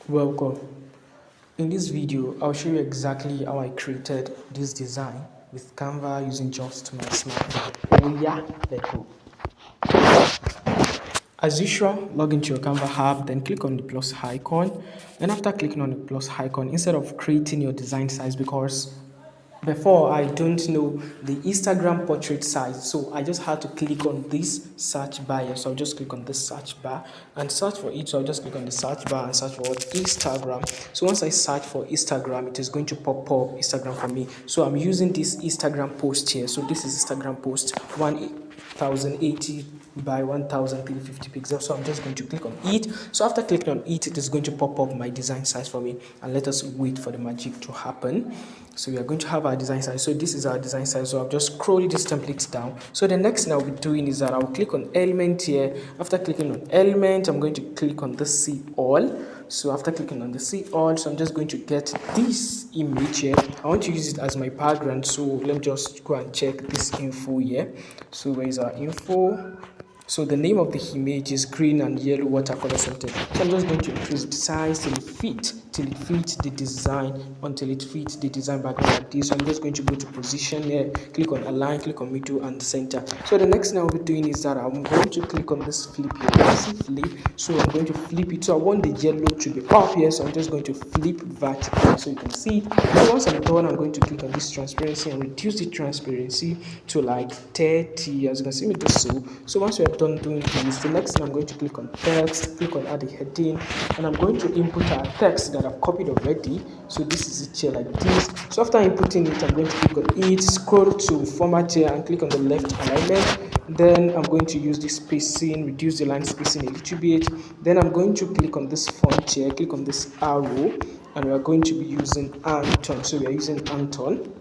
Welcome. In this video, I'll show you exactly how I created this design with Canva using just my smartphone. Oh yeah, let's go. As usual, log into your Canva app, then click on the plus icon. And after clicking on the plus icon, instead of creating your design size, because before I don't know the Instagram portrait size, so I just had to click on this search bar here. So I'll just click on this search bar and search for it. So I'll just click on the search bar and search for what? Instagram. So once I search for Instagram, it is going to pop up Instagram for me. So I'm using this Instagram post here. So this is Instagram post 1080 by 1350 pixels. So I'm just going to click on it. So after clicking on it, it is going to pop up my design size for me, and let us wait for the magic to happen. So we are going to have our design size. So this is our design size. So I'll just scroll this template down. So the next thing I'll be doing is that I'll click on element here. After clicking on element, I'm going to click on the see all. So after clicking on the see all, so I'm just going to get this image here. I want to use it as my background. So let me just go and check this info here. So where is our info? So the name of the image is green and yellow watercolor something. So I'm just going to increase the size till it fits the design, until it fits the design background like this. So I'm just going to go to position here, click on align, click on middle and center. So the next thing I'll be doing is that I'm going to click on this flip here. See flip. So I'm going to flip it. So I want the yellow to be up here. So I'm just going to flip vertical so you can see it. So once I'm done, I'm going to click on this transparency and reduce the transparency to like 30, as you can see me do so. So once we are done doing this, the next thing I'm going to click on text, click on add a heading, and I'm going to input our text that I've copied already. So this is it here like this. So after inputting it, I'm going to click on it, scroll to format here and click on the left alignment. Then I'm going to use the spacing, reduce the line spacing a little bit. Then I'm going to click on this font here, click on this arrow, and we are going to be using Anton. So we are using Anton.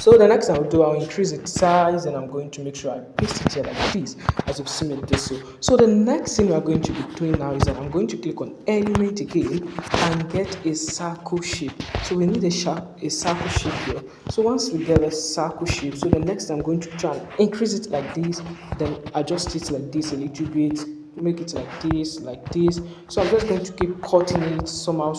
So the next thing I'll do, I'll increase its size, and I'm going to make sure I paste it here like this, as you've seen it this. So the next thing we're going to be doing now is that I'm going to click on element again and get a circle shape. So we need a circle shape here. So once we get a circle shape, so the next thing I'm going to try and increase it like this, then adjust it like this a little bit, make it like this, like this. So I'm just going to keep cutting it somehow.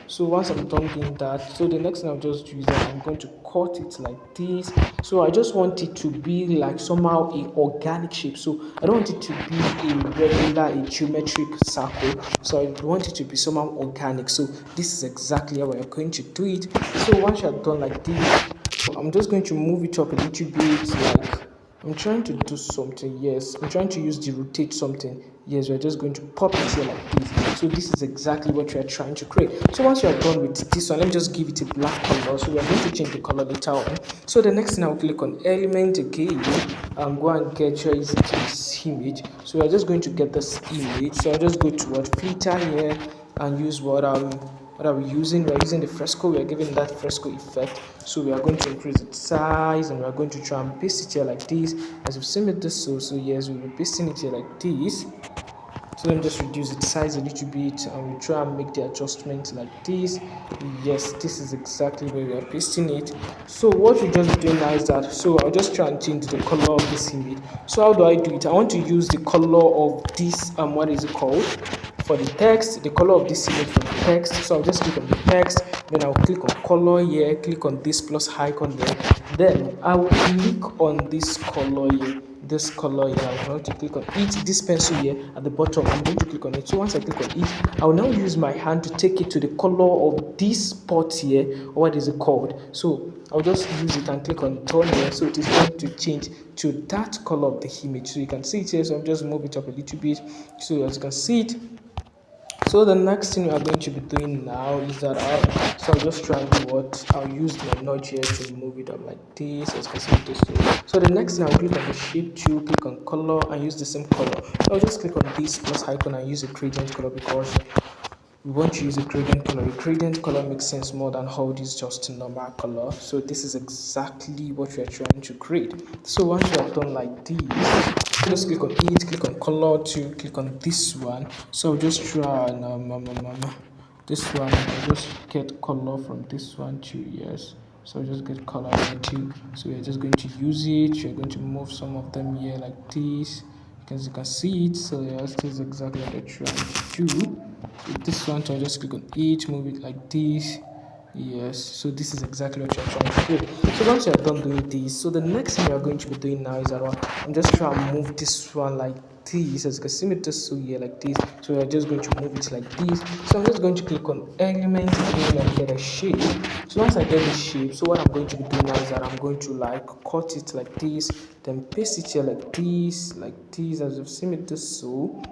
So once I'm done doing that, so the next thing I'll just do is that I'm going to cut it like this. So I just want it to be like somehow a organic shape. So I don't want it to be a regular, a geometric circle. So I want it to be somehow organic. So this is exactly how we're going to do it. So once you're done like this, I'm just going to move it up a little bit, like I'm trying to do something. Yes, I'm trying to use the rotate something. Yes, we're just going to pop it here like this. So this is exactly what we are trying to create. So once you are done with this one, let me just give it a black color. So we are going to change the color later on. So the next thing I'll click on element again and go and get your this image. So we're just going to get this image. So I'll just go to what filter here and use what are we using? We are using the fresco. We are giving that fresco effect. So we are going to increase its size, and we are going to try and paste it here like this, as you've seen it this. So yes, we'll be pasting it here like this. So let me just reduce its size a little bit, and we'll try and make the adjustment like this. Yes, this is exactly where we are pasting it. So what we just doing now is that, so I'll just try and change the color of this image. So how do I do it? I want to use the color of this what is it called, for the text, the color of this image for the text. So I'll just click on the text, then I'll click on color here, click on this plus icon there, then I will click on this color here, I'm going to click on it, this pencil here at the bottom, I'm going to click on it. So once I click on it, I'll now use my hand to take it to the color of this spot here, or what is it called. So I'll just use it and click on turn here, so it is going to change to that color of the image. So you can see it here. So I'll just move it up a little bit, so as you can see it. So the next thing we are going to be doing now is that I'll just try and do what, I'll use my nudge here to move it up like this, as you can see this way. So the next thing I'll click on the shape tool, click on color and use the same color. So I'll just click on this plus icon and use a gradient color, because we want to use a gradient color. A gradient color makes sense more than how this just a normal color. So this is exactly what we are trying to create. So once you have done like this, just click on it, click on color to click on this one. So I'll just try and this one, I'll just get color from this one too. Yes, so I'll just get color here too. So we're just going to use it. We're going to move some of them here like this, because you can see it. So yes, this is exactly what I'm trying to do. So this one, so I just click on it, move it like this. Yes, so this is exactly what you're trying to do. So once you're done doing this, so the next thing you're going to be doing now is that I'm just trying to move this one like this. As you can see me just so here like this. So we're just going to move it like this. So I'm just going to click on element again and get a shape. So once I get the shape, so what I'm going to be doing now is that I'm going to like cut it like this, then paste it here like this, as you've seen it just so.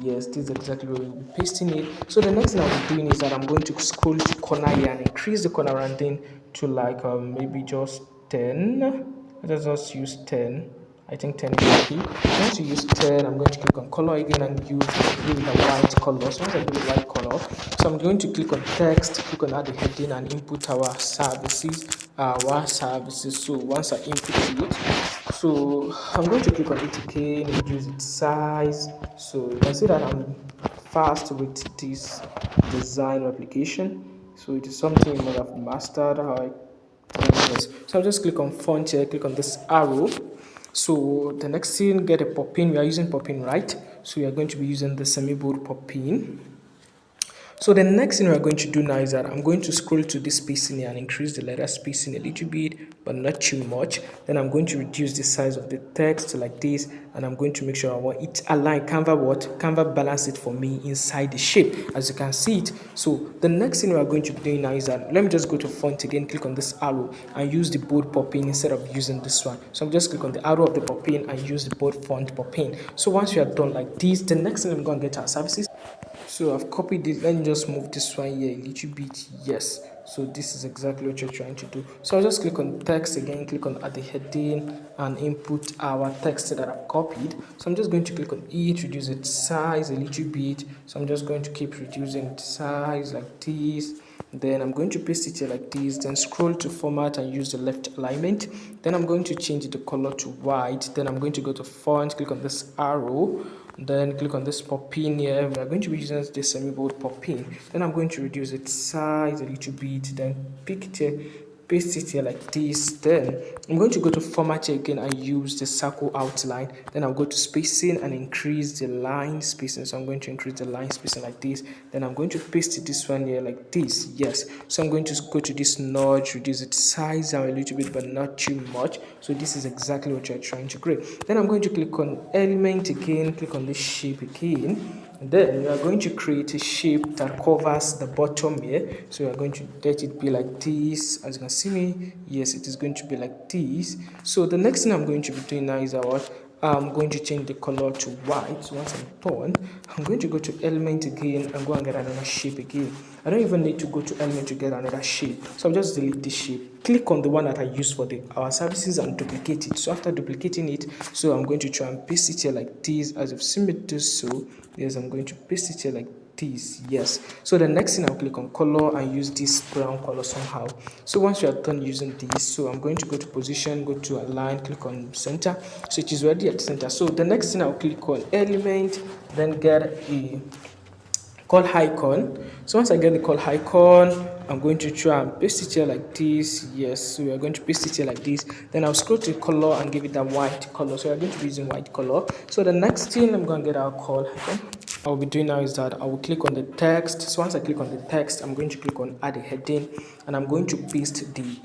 Yes, this is exactly where we'll be pasting it. So the next thing I'll be doing is that I'm going to scroll to corner here and increase the corner rounding to like maybe just 10. Let's just use 10. I think 10 is okay. Once you use 10, I'm going to click on color again and give it a white color. So once I give it white color, so I'm going to click on text, click on add the heading and input our services. So once I input it, so I'm going to click on it again, reduce its size. So you can see that I'm fast with this design application. So it is something you might have mastered how I yes. So I'll just click on font here, click on this arrow. So the next thing, get a pop-in. We are using pop-in, right? So we are going to be using the semi-bold pop-in. So the next thing we're going to do now is that I'm going to scroll to this spacing here and increase the letter spacing a little bit, but not too much. Then I'm going to reduce the size of the text to like this, and I'm going to make sure I want it align. Canva balance it for me inside the shape, as you can see it. So the next thing we're going to be doing now is that let me just go to font again, click on this arrow and use the bold pop-in instead of using this one. So I'm just click on the arrow of the pop-in and use the bold font pop-in. So once we are done like this, the next thing I'm going to get our services. So I've copied this. Let me just move this one here a little bit. Yes. So this is exactly what you're trying to do. So I'll just click on text again, click on add the heading and input our text that I've copied. So I'm just going to click on it, reduce its size a little bit. So I'm just going to keep reducing its size like this. Then I'm going to paste it here like this, then scroll to format and use the left alignment. Then I'm going to change the color to white. Then I'm going to go to font, click on this arrow, then click on this pop-in here. We are going to be using the semi-bold pop-in. Then I'm going to reduce its size a little bit, then pick it here, paste it here like this. Then I'm going to go to format here again and use the circle outline. Then I'll go to spacing and increase the line spacing. So I'm going to increase the line spacing like this. Then I'm going to paste this one here like this. Yes. So I'm going to go to this notch, reduce its size down a little bit, but not too much. So this is exactly what you're trying to create. Then I'm going to click on element again, click on this shape again. And then we are going to create a shape that covers the bottom here. So we are going to let it be like this. As you can see me, yes, it is going to be like this. So the next thing I'm going to be doing now is I'm going to change the color to white. So once I'm done, I'm going to go to element again and go and get another shape again. I don't even need to go to element to get another shape. So I'll just delete this shape. Click on the one that I used for our services and duplicate it. So after duplicating it, so I'm going to try and paste it here like this. As you've seen me do so, yes, I'm going to paste it here like this. Yes. So the next thing, I'll click on color and use this brown color somehow. So once you are done using this, so I'm going to go to position, go to align, click on center. So it is already at center. So the next thing, I'll click on element, then get a call icon. So once I get the call icon, I'm going to try and paste it here like this. Yes, so we are going to paste it here like this. Then I'll scroll to color and give it that white color. So we're going to be using white color. So the next thing I'm going to get our call icon. I'll be doing now is that I will click on the text. So once I click on the text, I'm going to click on add a heading and I'm going to paste the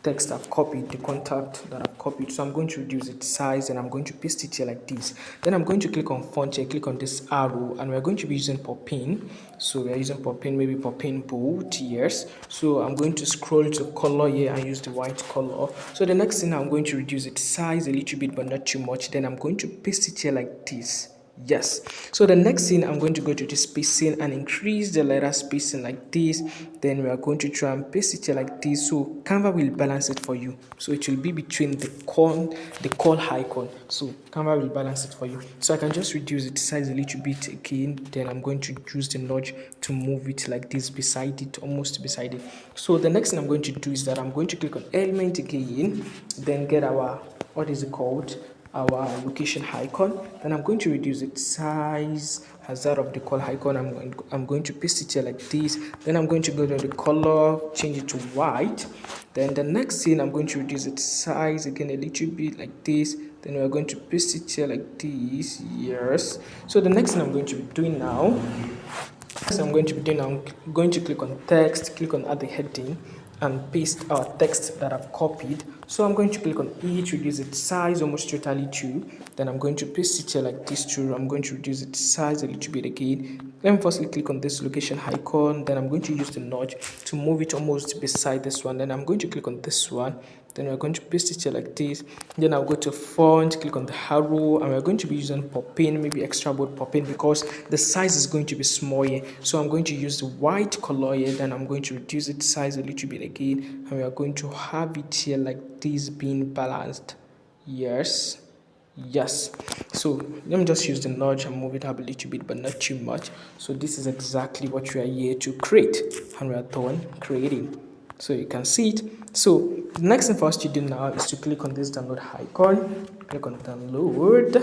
text I've copied, the contact that I've copied. So I'm going to reduce its size and I'm going to paste it here like this. Then I'm going to click on font here, click on this arrow, and we're going to be using pop-in. So we're using pop-in, maybe pop-in bold, yes. So I'm going to scroll to color here and use the white color. So the next thing, I'm going to reduce its size a little bit, but not too much. Then I'm going to paste it here like this. Yes. So the next thing, I'm going to go to the spacing and increase the letter spacing like this. Then we are going to try and paste it here like this. So Canva will balance it for you. So it will be between the call icon. So Canva will balance it for you. So I can just reduce its size a little bit again. Then I'm going to use the nudge to move it like this beside it, almost beside it. So the next thing I'm going to do is that I'm going to click on element again, then get our, what is it called? Our location icon. Then I'm going to reduce its size as that of the call icon. I'm going to paste it here like this. Then I'm going to go to the color, change it to white. Then the next thing, I'm going to reduce its size again a little bit like this. Then we're going to paste it here like this. Yes. So the next thing I'm going to be doing now Next I'm going to be doing, I'm going to click on text, click on add the heading, and paste our text that I've copied. So I'm going to click on it, reduce its size almost totally to. Then I'm going to paste it here like this too. I'm going to reduce its size a little bit again. Let me firstly click on this location icon. Then I'm going to use the nudge to move it almost beside this one. Then I'm going to click on this one. Then we're going to paste it here like this. Then I'll go to font, click on the arrow, and we're going to be using popping, maybe extra bold popping, because the size is going to be small here. So I'm going to use the white color here. Then I'm going to reduce its size a little bit again, and we are going to have it here like this, being balanced. Yes. So let me just use the nudge and move it up a little bit, but not too much. So this is exactly what we are here to create, and we are done creating. So you can see it. So the next thing for us to do now is to click on this download icon, click on download,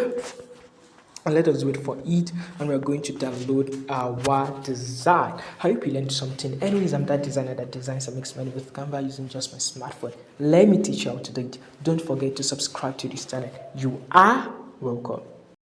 and let us wait for it, and we're going to download our design. I hope you learned something. Anyways, I'm that designer that designs and makes money with Canva using just my smartphone. Let me teach you how to do it. Don't forget to subscribe to this channel. You are welcome.